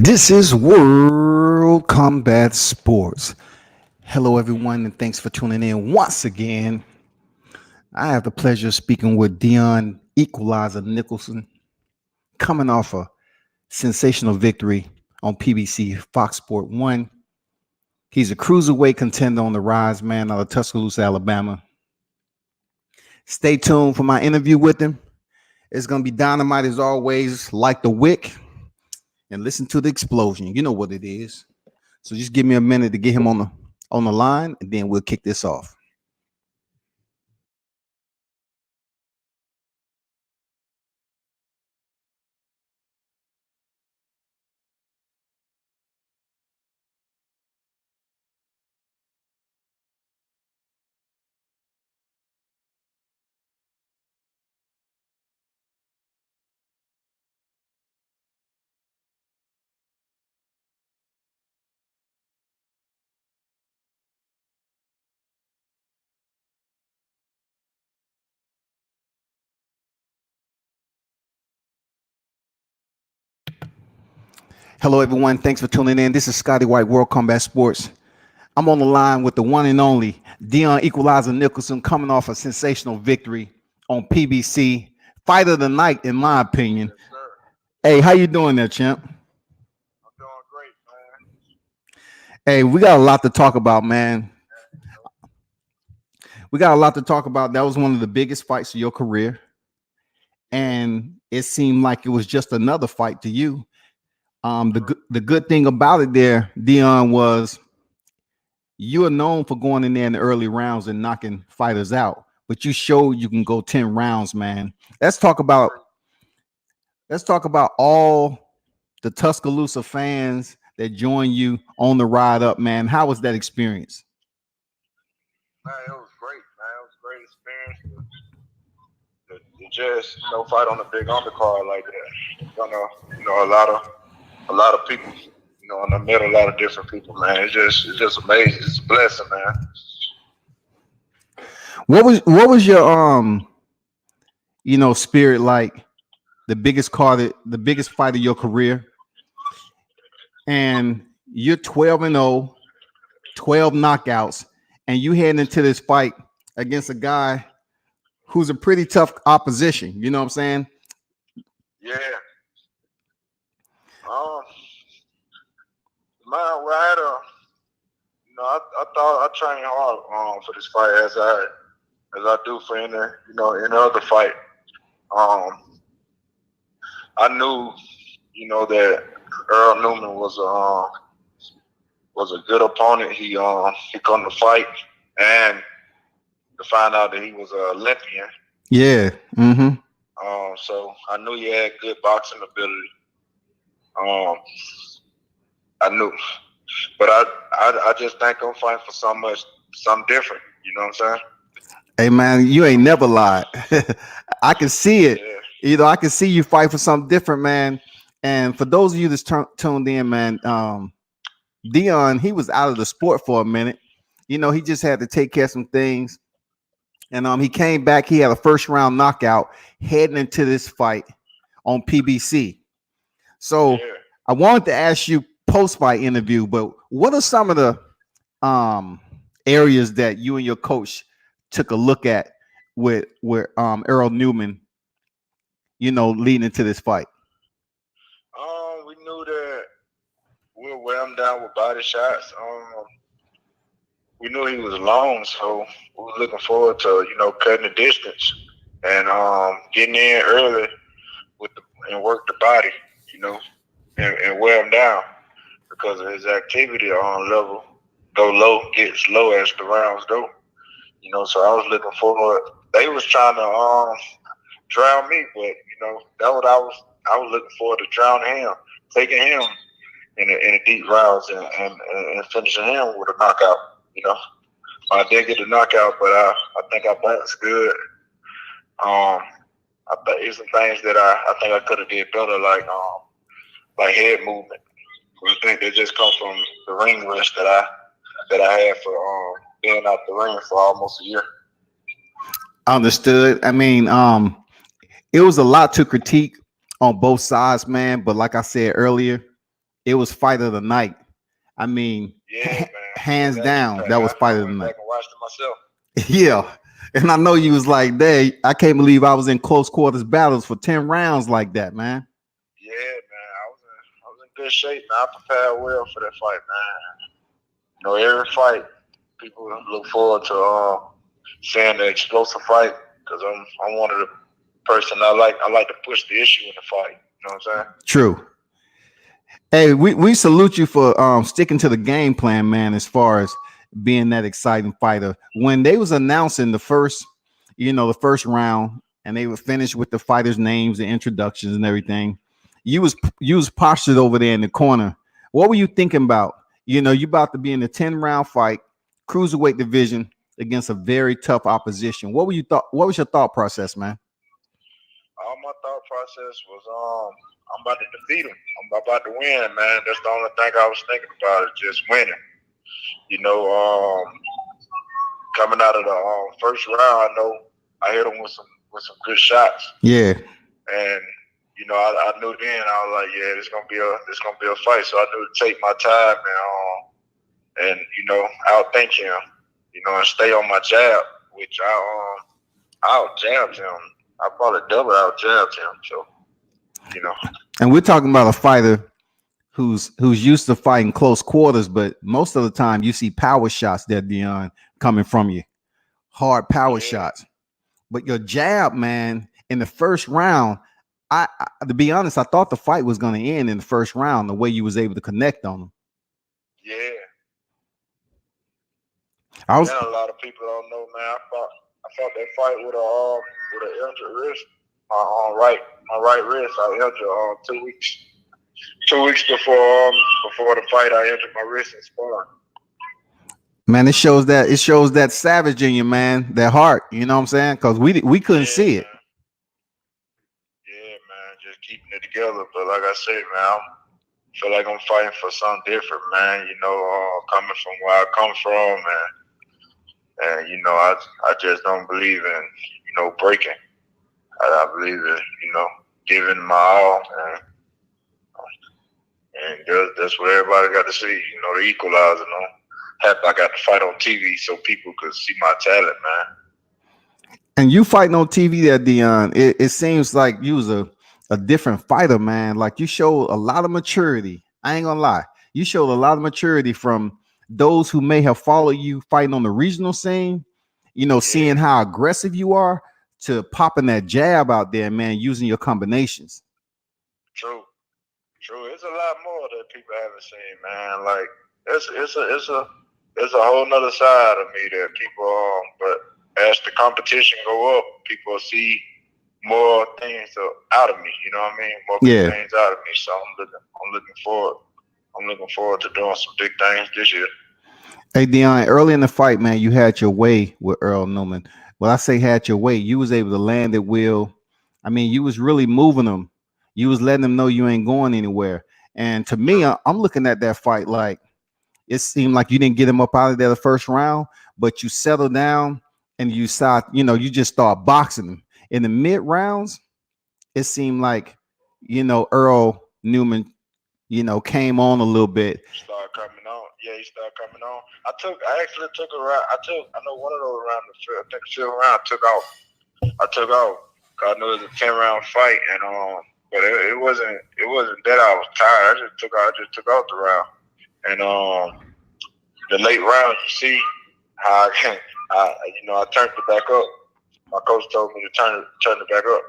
This is World Combat Sports. Hello, everyone, and thanks for tuning in once again. I have the pleasure of speaking with Deon Equalizer Nicholson, coming off a sensational victory on PBC Fox Sport 1. He's a cruiserweight contender on the rise, man, out of Tuscaloosa, Alabama. Stay tuned for my interview with him. It's going to be dynamite as always, like the wick. And listen to the explosion. You know what it is. So just give me a minute to get him on the line, and then we'll kick this off. Hello, everyone. Thanks for tuning in. This is Scotty White, World Combat Sports. I'm on the line with the one and only Deon Equalizer Nicholson, coming off a sensational victory on PBC. Fight of the night, in my opinion. Yes, sir. Hey, how you doing there, champ? I'm doing great, man. Hey, we got a lot to talk about, man. We got a lot to talk about. That was one of the biggest fights of your career. And it seemed like it was just another fight to you. The good thing about it there, Deon, was you are known for going in there in the early rounds and knocking fighters out, but you showed you can go 10 rounds, man. Let's talk about all the Tuscaloosa fans that join you on the ride up, man. How was that experience? Man, it was great, man. It was a great experience to just, fight on a big undercard like that. A lot of people, and I met a lot of different people, man. It's just amazing. It's a blessing, man. What was your spirit like? The biggest fight of your career, and you're 12-0, 12 knockouts, and you heading into this fight against a guy who's a pretty tough opposition. You know what I'm saying? Yeah. Man, well, I had I thought I trained hard for this fight as I do for any other fight. I knew that Earl Newman was a good opponent. He come to fight, and to find out that he was an Olympian. Yeah. Mm-hmm. So I knew he had good boxing ability. I knew, but I just think I'm fighting for something different. You know what I'm saying? Hey, man, you ain't never lied. I can see it. Yeah. I can see you fight for something different, man. And for those of you that's tuned in, man, Deon, he was out of the sport for a minute. He just had to take care of some things. And he came back. He had a first round knockout heading into this fight on PBC. So Yeah. I wanted to ask you post-fight interview, but what are some of the areas that you and your coach took a look at with Earl Newman, leading into this fight? We knew that we'll wear him down with body shots. We knew he was long, so we were looking forward to cutting the distance and getting in early and work the body, and wear him down because of his activity on level. Go low, gets low as the rounds go. So I was looking forward. They was trying to drown me, but that what I was looking forward to drowning him, taking him in the deep rounds and finishing him with a knockout. I did get a knockout, but I think I bounced good. I think it's some things that I think I could have did better, like head movement. I think they just come from the ring rust that I had for being out the ring for almost a year. Understood. I mean, it was a lot to critique on both sides, man. But like I said earlier, it was fight of the night. I mean, Yeah, man. hands That down, impact. that was fight I of the went night. back and watched it myself. Yeah. And I know you was like, "Dang, I can't believe I was in close quarters battles for 10 rounds like that, man." Yeah, man. I was in good shape, man. I prepared well for that fight, man. Every fight, people look forward to seeing the explosive fight because I'm one of the person I like to push the issue in the fight. You know what I'm saying? True. Hey, we salute you for sticking to the game plan, man, as far as being that exciting fighter. When they was announcing the first round, and they were finished with the fighters' names and introductions and everything, you was postured over there in the corner. What were you thinking about? You about to be in a 10-round fight, cruiserweight division against a very tough opposition. What was your thought process, man? All my thought process was I'm about to defeat him. I'm about to win, man. That's the only thing I was thinking about is just winning. You know, coming out of the first round, I know I hit him with some good shots, Yeah. and I knew then I was like, yeah, this gonna be a fight. So I knew to take my time and outthink him, and stay on my jab, which I out jabbed him. I probably double out jabbed him. So you know, And we're talking about a fighter who's used to fighting close quarters, but most of the time you see power shots that Deon coming from you, hard power yeah, shots. But your jab, man, in the first round, to be honest, I thought the fight was going to end in the first round. The way you was able to connect on them, yeah. I was, And a lot of people don't know, man. I fought that fight with an injured wrist. My right wrist. I injured 2 weeks. 2 weeks before the fight, I injured my wrist in sparring. man. It shows that savage in you, man. That heart. You know what I'm saying? Because we couldn't Yeah, see it. man. Yeah, man. Just keeping it together. But like I said, man, I feel like I'm fighting for something different, man. Coming from where I come from, and I just don't believe in breaking. I believe in giving my all, and that's what everybody got to see. The Equalizer. Happy I got to fight on TV so people could see my talent, man. And you fighting on TV there, Deon, it seems like you was a different fighter, man. Like you showed a lot of maturity. I ain't gonna lie. You showed a lot of maturity from those who may have followed you fighting on the regional scene, Yeah, seeing how aggressive you are to popping that jab out there, man, using your combinations. true, true. It's a lot more that people haven't seen, man. Like it's a whole nother side of me that people but as the competition go up, people see more things out of me. You know what I mean? More good Yeah. things out of me. So I'm looking forward. I'm looking forward to doing some big things this year. Hey Deon, early in the fight, man, you had your way with Earl Newman. When I say had your way, you was able to land at will. I mean, you was really moving them. You was letting them know you ain't going anywhere. And to me, True. I'm looking at that fight like it seemed like you didn't get him up out of there the first round, but you settled down and you just start boxing him. In the mid rounds, it seemed like, Earl Newman, came on a little bit. Start coming on. Yeah, he started coming on. I actually took a round. I know one of those rounds. I think the fifth round. I took off. 'Cause I knew it was a 10-round fight, and but it wasn't that I was tired. I just took out the round, and the late rounds. You see how I can, I turned it back up. My coach told me to turn it back up.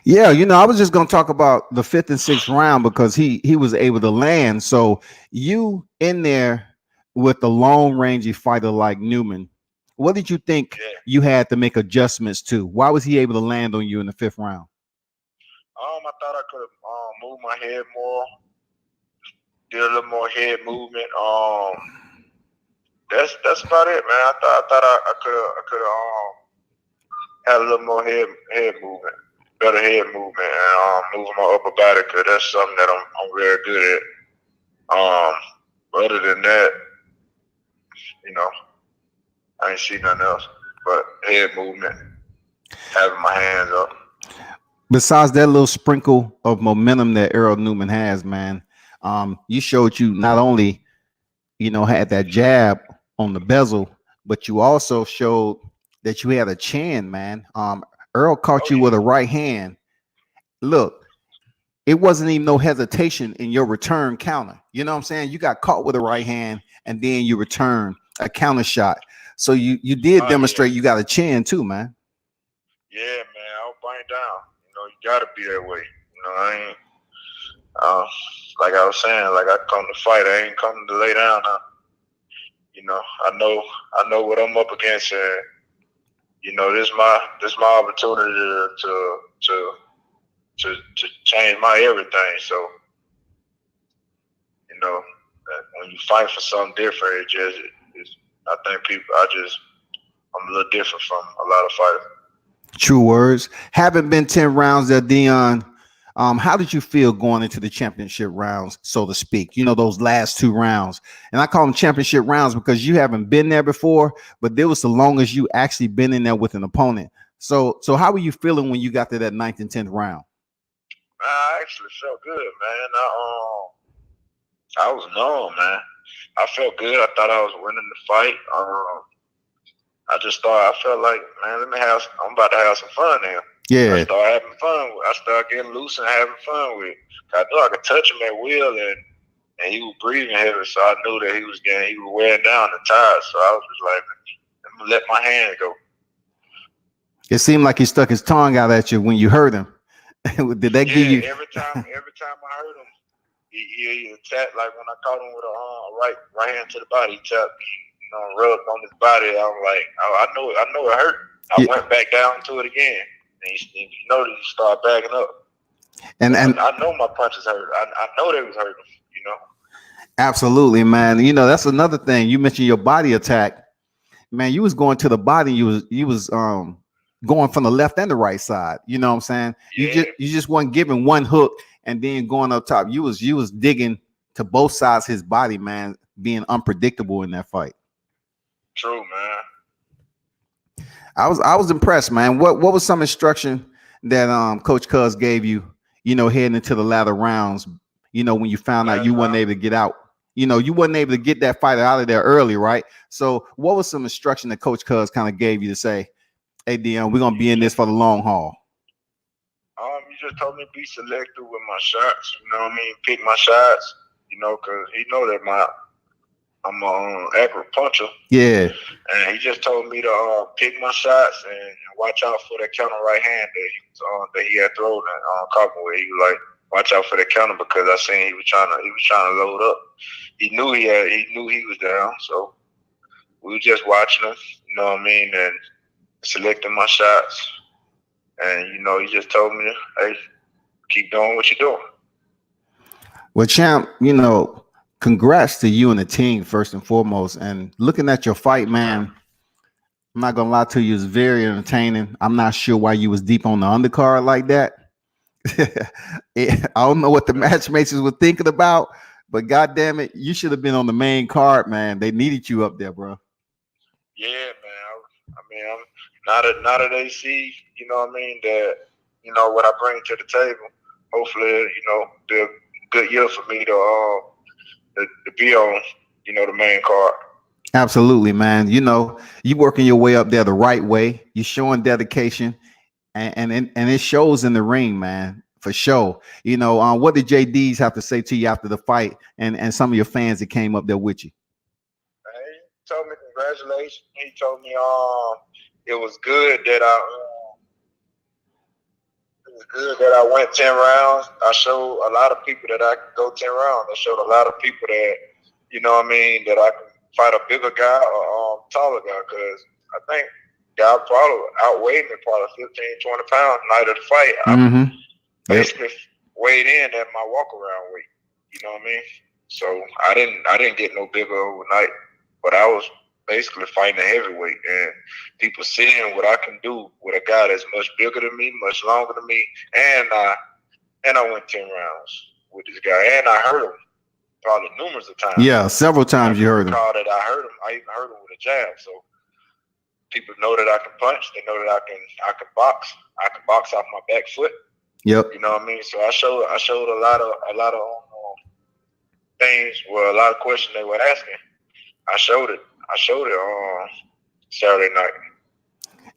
Yeah, I was just gonna talk about the fifth and sixth round because he was able to land. So you in there with a long rangey fighter like Newman, what did you think Yeah. you had to make adjustments to? Why was he able to land on you in the fifth round? I thought I could have moved my head more, did a little more head movement. That's about it, man. I thought I could have had a little more head movement, better head movement, and moving my upper body because that's something that I'm very good at. But other than that, you know, I ain't see nothing else but head movement, having my hands up. Besides that little sprinkle of momentum that Earl Newman has, man, You showed you not only, had that jab on the bezel, but you also showed that you had a chin, man. Earl Oh caught you yeah. with a right hand. Look, it wasn't even no hesitation in your return counter. You know what I'm saying? You got caught with a right hand and then you return a counter shot. So you did Oh yeah. demonstrate you got a chin too, man. Yeah, man. I'll bring down. You gotta be that way. I ain't. Uh, like I was saying, like I come to fight. I ain't coming to lay down. I know what I'm up against, and this my opportunity to change my everything. So when you fight for something different, I think I'm a little different from a lot of fighters. True words. Haven't been 10 rounds there, Deon. How did you feel going into the championship rounds, so to speak? Those last 2 rounds. And I call them championship rounds because you haven't been there before, but there was the longest you actually been in there with an opponent. So how were you feeling when you got to that 9th and 10th round? I actually felt good, man. I was numb, man. I felt good. I thought I was winning the fight. I felt like, man, I'm about to have some fun now. I Yeah. started having fun. I started getting loose and having fun with it. I knew I could touch him at will, and he was breathing heavy, so I knew that he was wearing down the tires. So I was just like, let me let my hand go. It seemed like he stuck his tongue out at you when you hurt him. Did that give Yeah, you? every time I heard him, he tapped, like when I caught him with a right hand to the body, he tapped, rubbed on his body. I was like, oh, I know it hurt. I went back down to it again, and he started backing up. And I know my punches hurt. I know they was hurting. Absolutely, man. That's another thing. You mentioned your body attack. Man, you was going to the body. You was going from the left and the right side. You know what I'm saying? Yeah. You just weren't giving one hook and then going up top. You was digging to both sides his body, man, being unpredictable in that fight. True, man. I was impressed, man. What was some instruction that Coach Cuz gave you, heading into the latter rounds, when you found out you weren't able to get out? You wasn't able to get that fighter out of there early, right? So what was some instruction that Coach Cuz kind of gave you to say, hey, Deon, we're going to be in this for the long haul? He just told me be selective with my shots. You know what I mean? Pick my shots. Because he know that I'm an accurate puncher. Yeah. And he just told me to pick my shots and watch out for that counter right hand that he had thrown and caught me with. He was like, watch out for that counter because I seen he was trying to load up. He knew he was down, so we were just watching him. You know what I mean? And selecting my shots. And he just told me, hey, keep doing what you're doing. Well, champ, congrats to you and the team first and foremost. And looking at your fight, man, I'm not gonna lie to you, it's very entertaining. I'm not sure why you was deep on the undercard like that. I don't know what the matchmakers were thinking about, but goddamn it, you should have been on the main card, man. They needed you up there, bro. Yeah, man. I mean, now that they see, what I mean, that what I bring to the table. Hopefully, be a good year for me to be on, the main card. Absolutely, man. You working your way up there the right way. You're showing dedication, and it shows in the ring, man, for sure. What did JD's have to say to you after the fight, and some of your fans that came up there with you? He told me congratulations. He told me it was good that I went 10 rounds. I showed a lot of people that I could go 10 rounds. I showed a lot of people that, what I mean, that I can fight a bigger guy or taller guy, because I think guy probably outweighed me probably 15, 20 pounds night of the fight. I basically weighed in at my walk around weight. You know what I mean? So I didn't get no bigger overnight, but I was basically fighting a heavyweight, and people seeing what I can do with a guy that's much bigger than me, much longer than me, and I went 10 rounds with this guy, and I hurt him probably numerous of times. Yeah, several times you heard him. That I hurt him. I even hurt him with a jab. So people know that I can punch. They know that I can box. I can box off my back foot. Yep. You know what I mean? So I showed a lot of things were a lot of questions they were asking. I showed it. I showed it on Saturday night.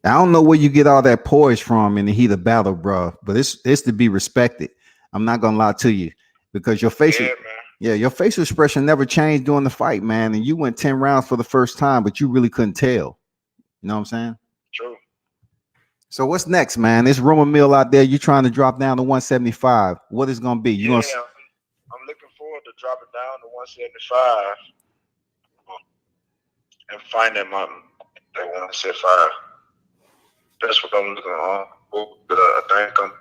I don't know where you get all that poise from in the heat of battle, bro, but it's to be respected. I'm not gonna lie to you because your facial, Yeah, man. yeah, your facial expression never changed during the fight, man. And you went 10 rounds for the first time, but you really couldn't tell. You know what I'm saying? True. So what's next, man? This rumor mill out there, you trying to drop down to 175. What is gonna be? You gonna Yeah, I'm looking forward to dropping down to 175 and finding my that 175. That's what I'm looking on. I think I'm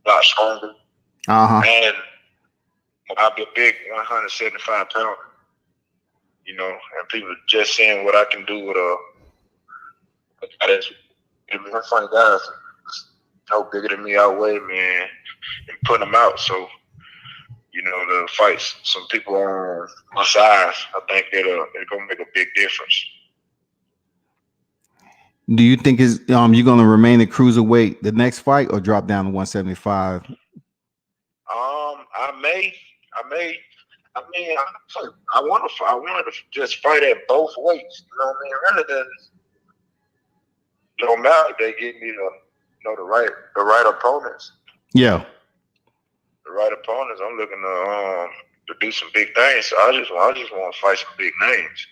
a lot stronger. And I'll be a big 175 pounder. You know, and people just seeing what I can do with that's funny guys how bigger than me outweigh me and putting them out. So, you know, the fights, some people on my size, I think it's gonna make a big difference. Do you think is you're gonna remain at cruiserweight the next fight or drop down to 175? I mean, I wanted to just fight at both weights. You know what I mean? Rather than no matter if they give me the right opponents. Yeah. The right opponents. I'm looking to do some big things. So I just want to fight some big names.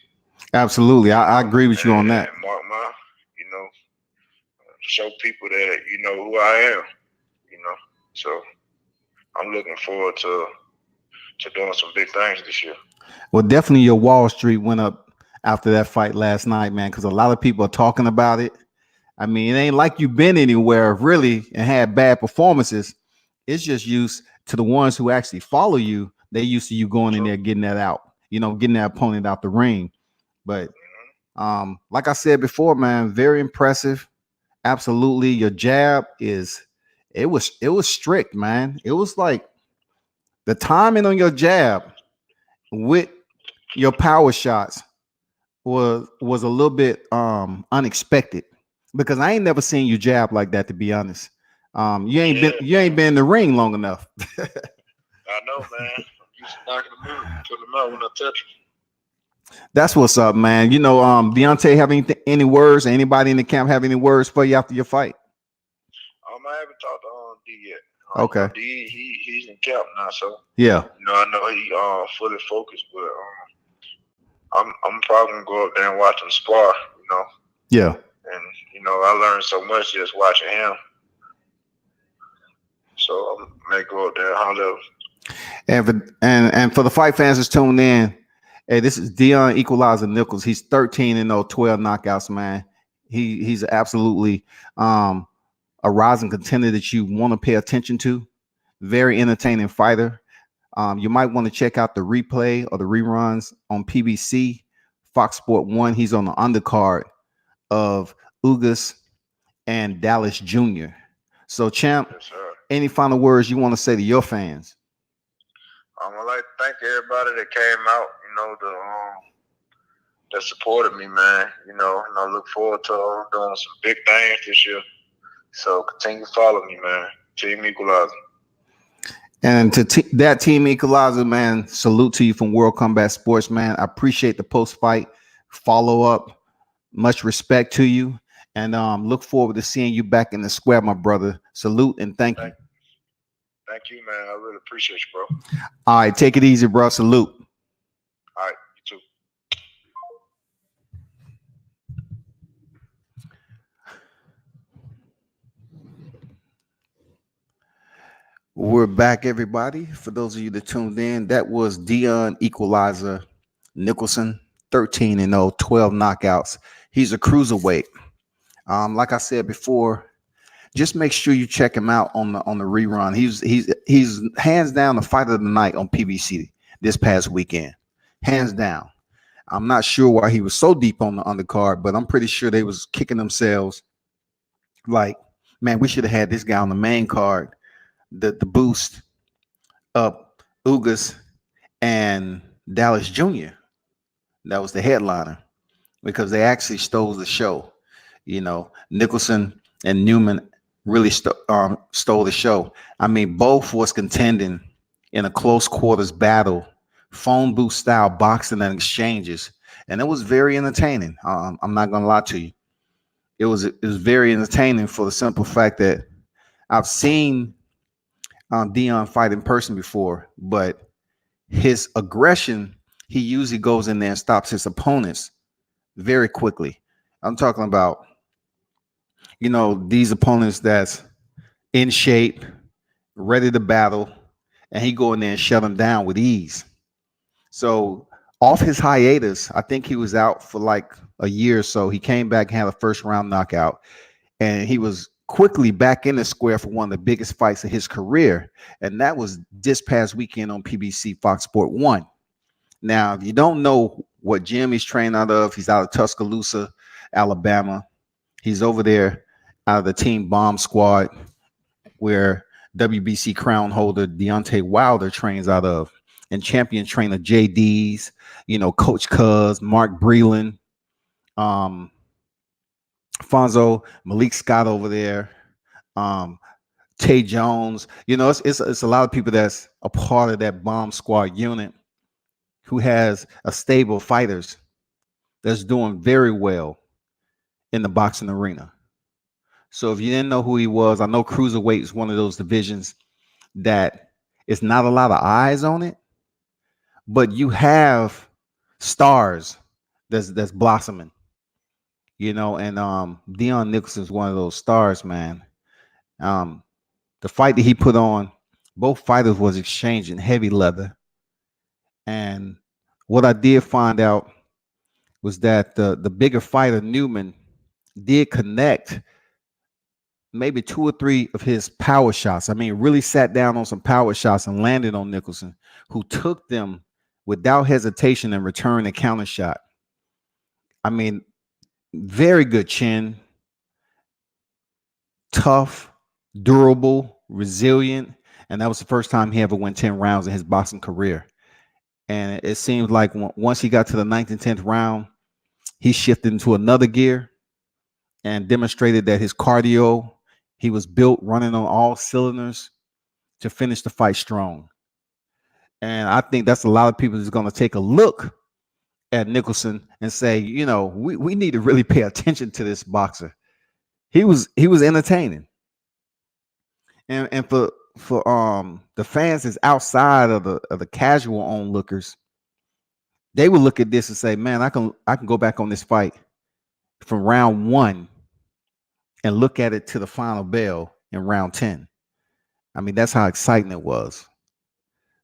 Absolutely, I agree with you on that. Mark my, you know, show people that you know who I am. You know, so I'm looking forward to doing some big things this year. Well, definitely your Wall Street went up after that fight last night, man, because a lot of people are talking about it. I mean, it ain't like you've been anywhere really and had bad performances. It's just used to the ones who actually follow you. They used to you going in there, getting that out, you know, getting that opponent out the ring. But like I said before, man, very impressive. Absolutely. Your jab it was strict, man. It was like the timing on your jab with your power shots was a little bit unexpected because I ain't never seen you jab like that, to be honest. You ain't been in the ring long enough. I know, man. I'm used to knocking them out, putting them out when I touch them. That's what's up, man. You know, Deontay have any words? Anybody in the camp have any words for you after your fight? I haven't talked to D yet. Okay. D, he's in camp now, so yeah. You know, I know he fully focused, but I'm probably gonna go up there and watch him spar. You know. Yeah. And you know, I learned so much just watching him. So I may go up there and holler. And for the fight fans that's tuned in, hey, this is Deon Equalizer Nicholson. He's 13-0, 12 knockouts, man. He's absolutely a rising contender that you want to pay attention to. Very entertaining fighter. You might want to check out the replay or the reruns on PBC, Fox Sport 1. He's on the undercard of Ugas and Dallas Jr. So, champ, yes, any final words you want to say to your fans? I'd like to thank everybody that came out, you know, that supported me, man. You know, and I look forward to doing some big things this year. So continue to follow me, man. Team Equalizer. And to that Team Equalizer, man, salute to you from World Combat Sports, man. I appreciate the post-fight follow-up. Much respect to you. And look forward to seeing you back in the square, my brother. Salute and thank you. Thank you, man. I really appreciate you, bro. All right, take it easy, bro. Salute. All right, you too. We're back, everybody. For those of you that tuned in, that was Deon Equalizer Nicholson, 13-0, 12 knockouts. He's a cruiserweight. Like I said before, just make sure you check him out on the rerun. He's hands down the fight of the night on PBC this past weekend. Hands down. I'm not sure why he was so deep on the undercard, but I'm pretty sure they was kicking themselves like, man, we should have had this guy on the main card. The boost up Ugas and Dallas Jr. That was the headliner because they actually stole the show. You know, Nicholson and Newman really stole the show. I mean, both was contending in a close quarters battle, phone booth style boxing and exchanges, and it was very entertaining. I'm not gonna lie to you. It was very entertaining for the simple fact that I've seen Dion fight in person before, but his aggression, he usually goes in there and stops his opponents very quickly. I'm talking about, these opponents that's in shape, ready to battle, and he go in there and shut them down with ease. So off his hiatus, I think he was out for like a year or so. He came back and had a first round knockout, and he was quickly back in the square for one of the biggest fights of his career, and that was this past weekend on PBC Fox Sport 1. Now, if you don't know what gym he's trained out of, he's out of Tuscaloosa, Alabama. He's over there out of the Team Bomb Squad, where WBC crown holder Deontay Wilder trains out of, and champion trainer JD's, Coach Cuz, Mark Breland, um, Fonzo, Malik Scott over there, um, Tay Jones. It's a lot of people that's a part of that bomb squad unit who has a stable of fighters that's doing very well in the boxing arena. So if you didn't know who he was, I know cruiserweight is one of those divisions that is not a lot of eyes on it, but you have stars that's blossoming, and Dion Nicholson is one of those stars, man. Um, the fight that he put on, both fighters was exchanging heavy leather. And what I did find out was that the bigger fighter, Newman, did connect maybe two or three of his power shots. I mean, really sat down on some power shots and landed on Nicholson, who took them without hesitation and returned a counter shot. I mean, very good chin, tough, durable, resilient. And that was the first time he ever went 10 rounds in his boxing career. And it seems like once he got to the ninth and 10th round, he shifted into another gear and demonstrated that his cardio, he was built running on all cylinders to finish the fight strong. And I think that's a lot of people that's going to take a look at Nicholson and say, we need to really pay attention to this boxer. He was entertaining. And for the fans that's outside of the casual onlookers, they will look at this and say, man, I can go back on this fight from round 1 and look at it to the final bell in round 10. I mean, that's how exciting it was.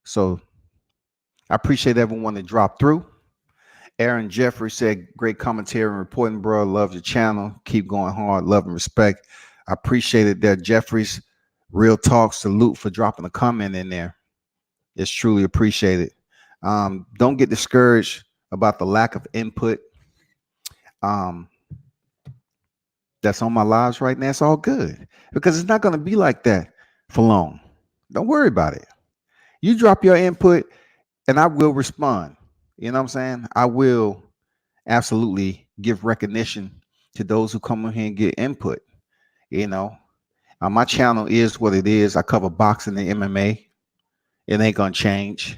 So I appreciate everyone that dropped through. Aaron Jeffrey said, great commentary and reporting, bro. Love your channel. Keep going hard. Love and respect. I appreciate it there, Jeffrey's. Real talk. Salute for dropping a comment in there. It's truly appreciated. Don't get discouraged about the lack of input that's on my lives right now. It's all good because it's not going to be like that for long. Don't worry about it. You drop your input and I will respond. You know what I'm saying? I will absolutely give recognition to those who come in here and get input. My channel is what it is. I cover boxing and MMA. It ain't going to change.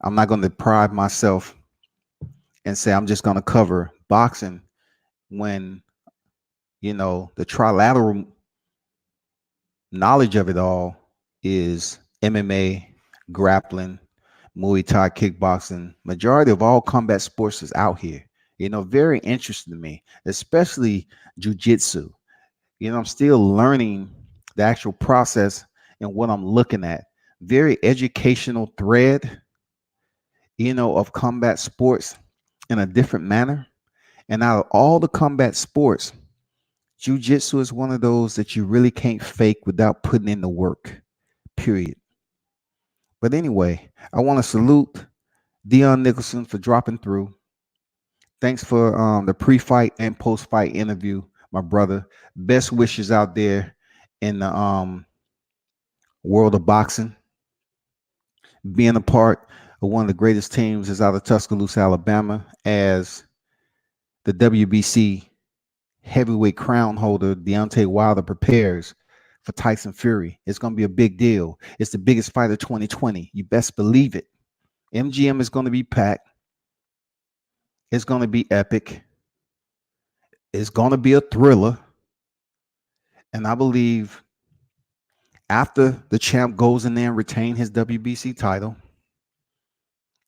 I'm not going to deprive myself and say I'm just going to cover boxing when, the trilateral knowledge of it all is MMA, grappling, Muay Thai, kickboxing. Majority of all combat sports is out here. Very interesting to me, especially jujitsu. I'm still learning the actual process and what I'm looking at. Very educational thread, of combat sports in a different manner. And out of all the combat sports, jiu-jitsu is one of those that you really can't fake without putting in the work, period. But anyway, I want to salute Dion Nicholson for dropping through. Thanks for the pre-fight and post-fight interview, my brother. Best wishes out there in the world of boxing. Being a part of one of the greatest teams is out of Tuscaloosa, Alabama, as the WBC heavyweight crown holder Deontay Wilder prepares for Tyson Fury. It's going to be a big deal. It's the biggest fight of 2020. You best believe it. MGM is going to be packed. It's going to be epic. It's going to be a thriller. And I believe after the champ goes in there and retain his WBC title,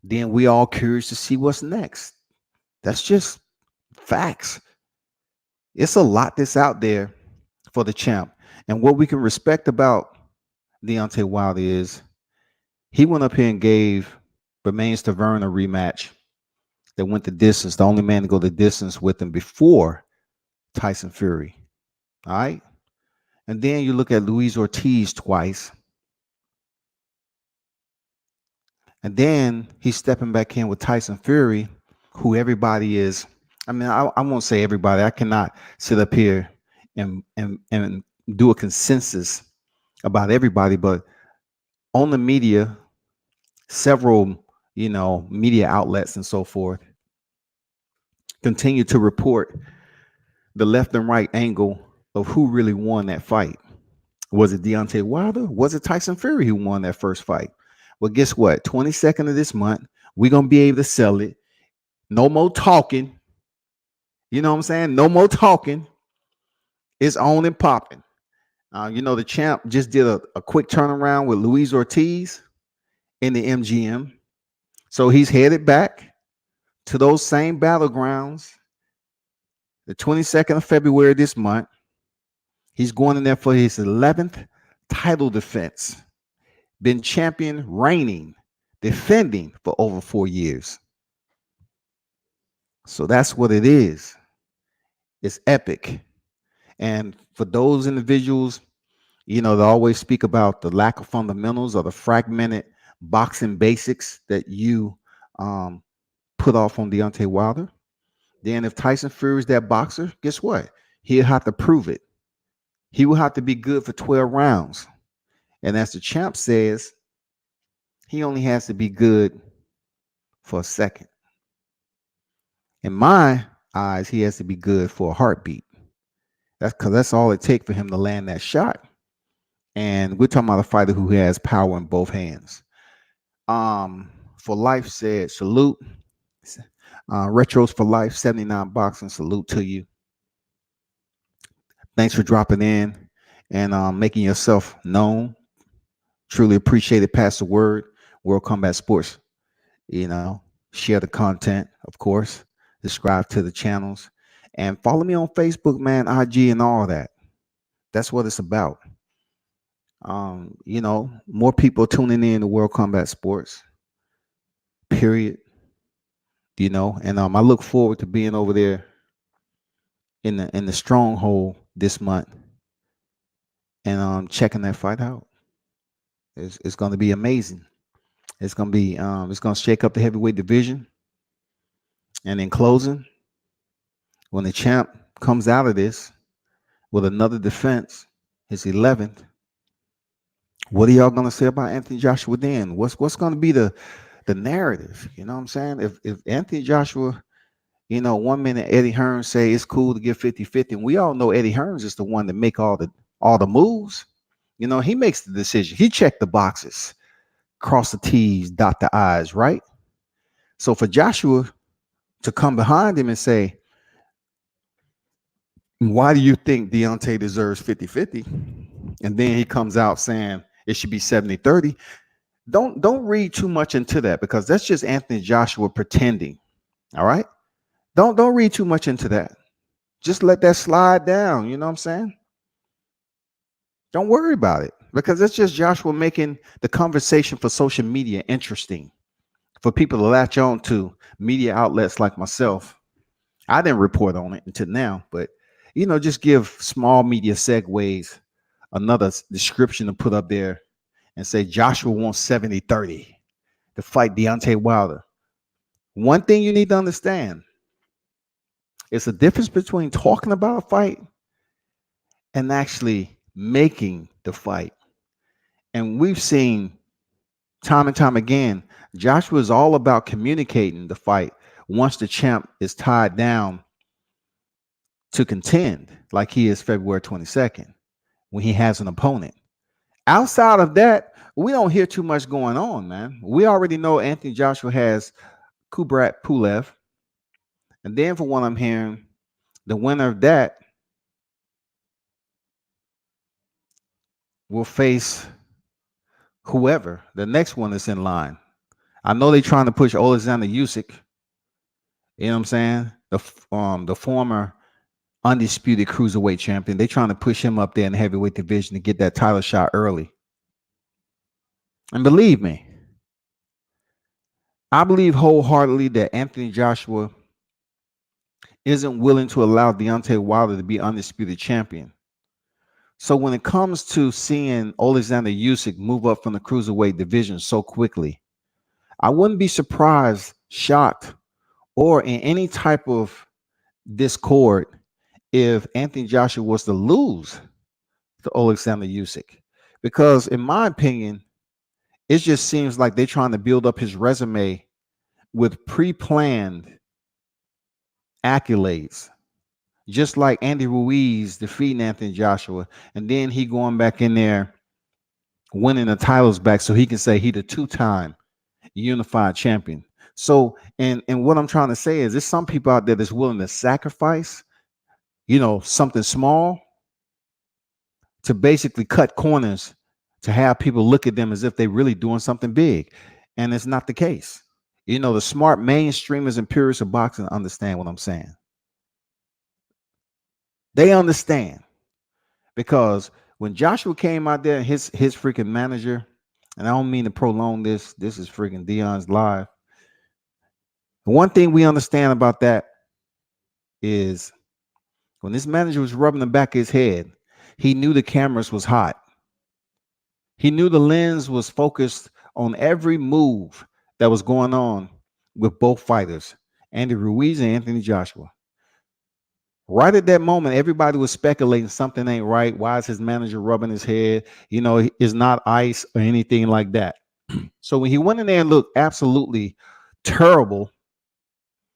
then we all curious to see what's next. That's just facts. It's a lot that's out there for the champ. And what we can respect about Deontay Wilder is he went up here and gave Bermane Stiverne a rematch that went the distance, the only man to go the distance with him before Tyson Fury. All right. And then you look at Luis Ortiz twice. And then he's stepping back in with Tyson Fury, who everybody is. I mean, I won't say everybody. I cannot sit up here and do a consensus about everybody, but on the media, several, media outlets and so forth continue to report the left and right angle of who really won that fight. Was it Deontay Wilder? Was it Tyson Fury who won that first fight? Well, guess what? 22nd of this month, we're going to be able to sell it. No more talking. You know what I'm saying? No more talking. It's on and popping. The champ just did a quick turnaround with Luis Ortiz in the MGM. So he's headed back to those same battlegrounds the 22nd of February this month. He's going in there for his 11th title defense. Been champion, reigning, defending for over 4 years. So that's what it is. It's epic. And for those individuals, they always speak about the lack of fundamentals or the fragmented boxing basics that you put off on Deontay Wilder. Then if Tyson Fury is that boxer, guess what? He'll have to prove it. He will have to be good for 12 rounds. And as the champ says, he only has to be good for a second. In my eyes, he has to be good for a heartbeat. That's because that's all it takes for him to land that shot. And we're talking about a fighter who has power in both hands. For Life said, salute. Retros for Life, 79 Boxing, salute to you. Thanks for dropping in and making yourself known. Truly appreciate it. Pass the word. World Combat Sports. Share the content, of course. Subscribe to the channels. And follow me on Facebook, man, IG, and all that. That's what it's about. More people tuning in to World Combat Sports. Period. And I look forward to being over there in the stronghold this month and checking that fight out. It's going to be amazing. It's going to shake up the heavyweight division. And in closing, when the champ comes out of this with another defense, his 11th, what are y'all going to say about Anthony Joshua then? What's going to be the narrative? You know what I'm saying? If Anthony Joshua, 1 minute Eddie Hearns say it's cool to give 50-50, and we all know Eddie Hearns is the one that make all the moves. He makes the decision. He checked the boxes, cross the T's, dot the I's, right? So for Joshua to come behind him and say, why do you think Deontay deserves 50-50? And then he comes out saying it should be 70-30. Don't read too much into that, because that's just Anthony Joshua pretending. All right? Don't read too much into that. Just let that slide down. You know what I'm saying? Don't worry about it, because it's just Joshua making the conversation for social media interesting for people to latch on to media outlets like myself. I didn't report on it until now, but just give small media segues another description to put up there and say Joshua wants 70-30 to fight Deontay Wilder. One thing you need to understand, it's a difference between talking about a fight and actually making the fight. And we've seen time and time again, Joshua is all about communicating the fight once the champ is tied down to contend, like he is February 22nd. when he has an opponent. Outside of that, we don't hear too much going on, man. We already know Anthony Joshua has Kubrat Pulev, and then for what I'm hearing, the winner of that will face whoever the next one is in line. I know they're trying to push Alexander Usyk. You know what I'm saying? The former undisputed cruiserweight champion. They're trying to push him up there in the heavyweight division to get that title shot early. And believe me, I believe wholeheartedly that Anthony Joshua isn't willing to allow Deontay Wilder to be undisputed champion. So when it comes to seeing Alexander Usyk move up from the cruiserweight division so quickly, I wouldn't be surprised, shocked, or in any type of discord if Anthony Joshua was to lose to Alexander Usyk. Because in my opinion, it just seems like they're trying to build up his resume with pre-planned accolades, just like Andy Ruiz defeating Anthony Joshua, and then he going back in there winning the titles back so he can say he the two-time unified champion. So, and what I'm trying to say is there's some people out there that's willing to sacrifice, something small to basically cut corners to have people look at them as if they're really doing something big. And it's not the case. The smart mainstreamers and purists of boxing understand what I'm saying. They understand because when Joshua came out there, his freaking manager, and I don't mean to prolong this. This is freaking Deon's live. The one thing we understand about that is when this manager was rubbing the back of his head, he knew the cameras was hot. He knew the lens was focused on every move that was going on with both fighters, Andy Ruiz and Anthony Joshua. Right at that moment, everybody was speculating something ain't right. Why is his manager rubbing his head? It's not ice or anything like that. So when he went in there and looked absolutely terrible,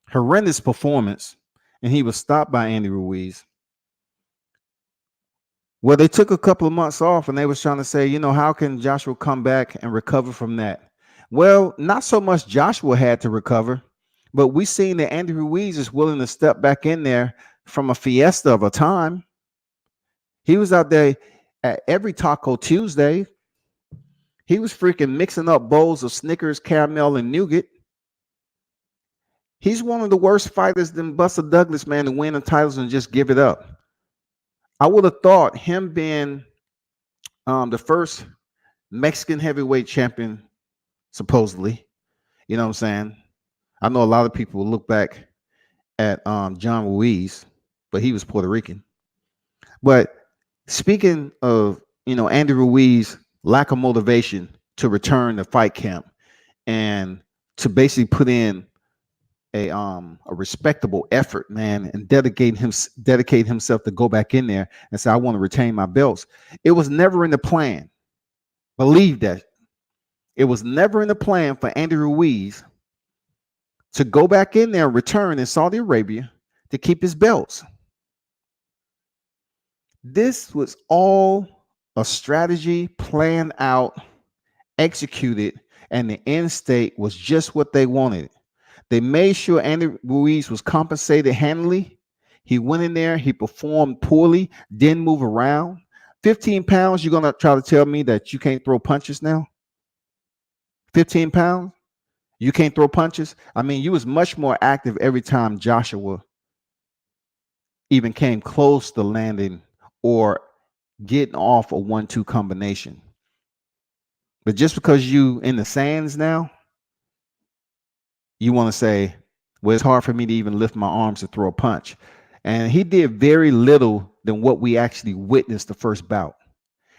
horrendous performance, and he was stopped by Andy Ruiz. Well, they took a couple of months off and they was trying to say, how can Joshua come back and recover from that? Well, not so much Joshua had to recover, but we seen that Andy Ruiz is willing to step back in there from a fiesta of a time. He was out there at every Taco Tuesday. He was freaking mixing up bowls of Snickers, caramel, and nougat. He's one of the worst fighters than Buster Douglas, man, to win the titles and just give it up. I would have thought him being the first Mexican heavyweight champion, supposedly, you know what I'm saying? I know a lot of people will look back at John Ruiz, but he was Puerto Rican. But speaking of, Andy Ruiz, lack of motivation to return to fight camp and to basically put in a respectable effort, man, and dedicate himself to go back in there and say, I want to retain my belts. It was never in the plan. Believe that. It was never in the plan for Andy Ruiz to go back in there and return in Saudi Arabia to keep his belts. This was all a strategy planned out, executed, and the end state was just what they wanted. They made sure Andy Ruiz was compensated handily. He went in there, he performed poorly, didn't move around. 15 pounds, you're going to try to tell me that you can't throw punches now? 15 pounds? You can't throw punches? I mean, you was much more active every time Joshua even came close to landing or getting off a 1-2 combination. But just because you in the sands now, you want to say, well, it's hard for me to even lift my arms to throw a punch. And he did very little than what we actually witnessed the first bout.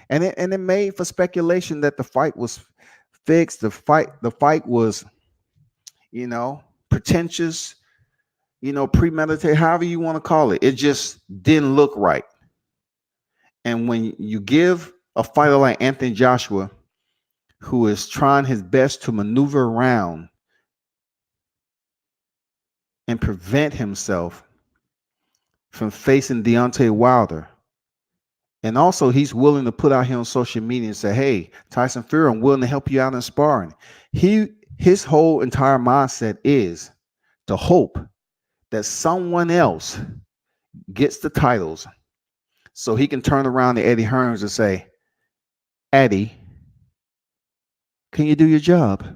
And it made for speculation that the fight was fixed. The fight was, pretentious, premeditated, however you want to call it. It just didn't look right. And when you give a fighter like Anthony Joshua, who is trying his best to maneuver around and prevent himself from facing Deontay Wilder And also, he's willing to put out here on social media and say, "Hey, Tyson Fury, I'm willing to help you out in sparring." His whole entire mindset is to hope that someone else gets the titles, so he can turn around to Eddie Hearns and say, "Eddie, can you do your job?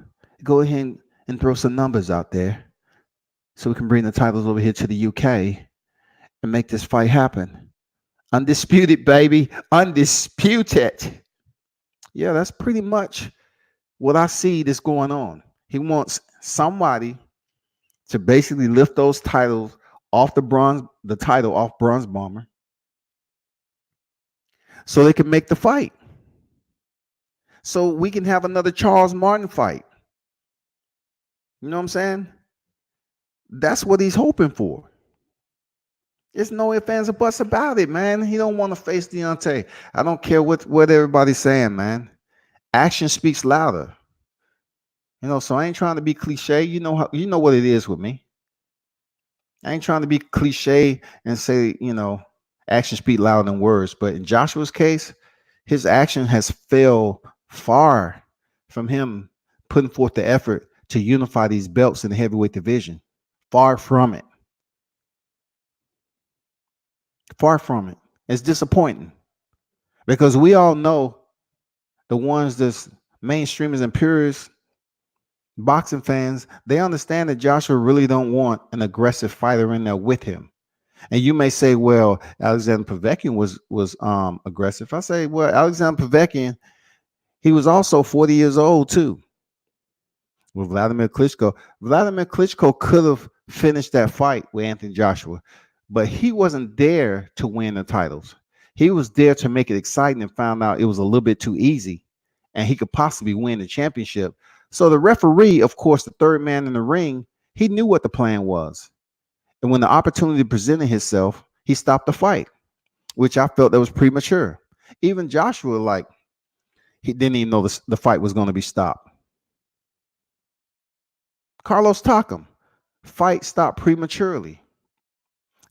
Go ahead and throw some numbers out there, so we can bring the titles over here to the UK and make this fight happen. Undisputed, baby, undisputed." Yeah, that's pretty much what I see that's going on. He wants somebody to basically lift those titles off the title off Bronze Bomber, so they can make the fight. So we can have another Charles Martin fight. You know what I'm saying? That's what he's hoping for. There's no ifs, ands, or buts about it, man. He don't want to face Deontay. I don't care what everybody's saying, man. Action speaks louder. So I ain't trying to be cliche. You know what it is with me. I ain't trying to be cliche and say, actions speak louder than words. But in Joshua's case, his action has fell far from him putting forth the effort to unify these belts in the heavyweight division. Far from it. Far from it. It's disappointing because we all know the ones that's mainstreamers and purists, boxing fans, they understand that Joshua really don't want an aggressive fighter in there with him. And you may say, well, Alexander Povetkin was aggressive. I say, well, Alexander Povetkin, he was also 40 years old too. With Vladimir Klitschko. Vladimir Klitschko could have finished that fight with Anthony Joshua, but he wasn't there to win the titles. He was there to make it exciting and found out it was a little bit too easy and he could possibly win the championship. So the referee, of course, the third man in the ring, he knew what the plan was. And when the opportunity presented itself, he stopped the fight, which I felt that was premature. Even Joshua, he didn't even know the fight was going to be stopped. Carlos Takam, fight stopped prematurely.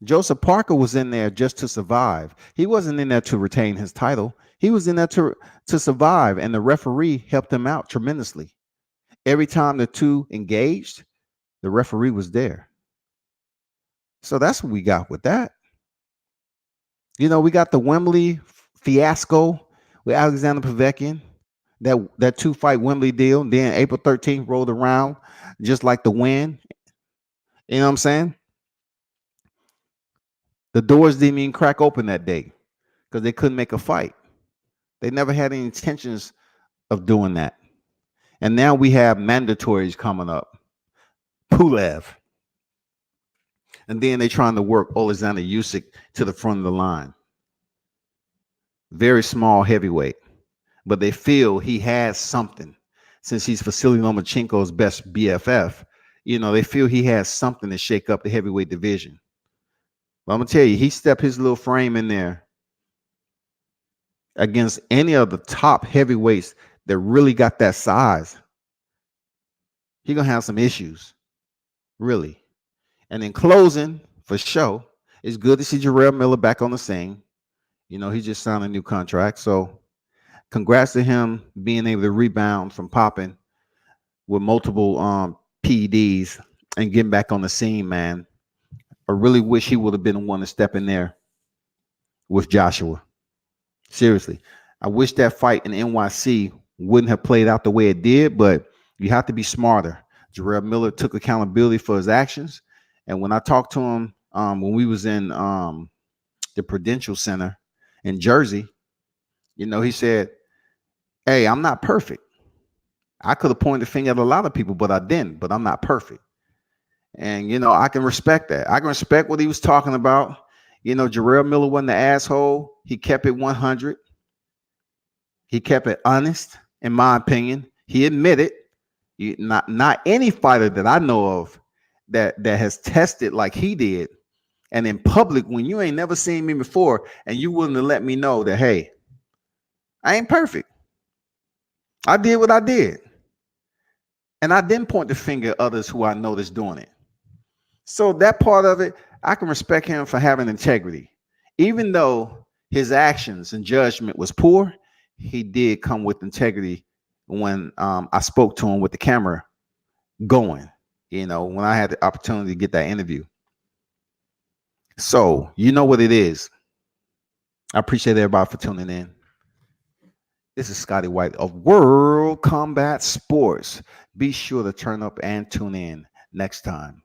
Joseph Parker was in there just to survive. He wasn't in there to retain his title. He was in there to survive, and the referee helped him out tremendously. Every time the two engaged, the referee was there. So that's what we got with that. We got the Wembley fiasco with Alexander Povetkin, that 2-fight Wembley deal. Then April 13th rolled around just like the wind. You know what I'm saying? The doors didn't even crack open that day because they couldn't make a fight. They never had any intentions of doing that. And now we have mandatories coming up. Pulev. And then they're trying to work Alexander Usyk to the front of the line. Very small heavyweight. But they feel he has something. Since he's Vasily Lomachenko's best BFF, they feel he has something to shake up the heavyweight division. But I'm going to tell you, he stepped his little frame in there against any of the top heavyweights that really got that size. He's going to have some issues, really. And in closing, for sure, it's good to see Jarrell Miller back on the scene. He just signed a new contract. So congrats to him being able to rebound from popping with multiple PEDs and getting back on the scene, man. I really wish he would have been the one to step in there with Joshua. Seriously. I wish that fight in NYC wouldn't have played out the way it did, but you have to be smarter. Jarrell Miller took accountability for his actions. And when I talked to him when we was in the Prudential Center in Jersey, he said, hey, I'm not perfect. I could have pointed the finger at a lot of people, but I didn't. But I'm not perfect. And, I can respect that. I can respect what he was talking about. Jarrell Miller wasn't the asshole. He kept it 100. He kept it honest, in my opinion. He admitted, not any fighter that I know of that has tested like he did. And in public, when you ain't never seen me before and you willing to let me know that, hey, I ain't perfect. I did what I did. And I didn't point the finger at others who I noticed doing it. So that part of it, I can respect him for having integrity. Even though his actions and judgment was poor, he did come with integrity when I spoke to him with the camera going, when I had the opportunity to get that interview. So, you know what it is. I appreciate everybody for tuning in. This is Scotty White of World Combat Sports. Be sure to turn up and tune in next time.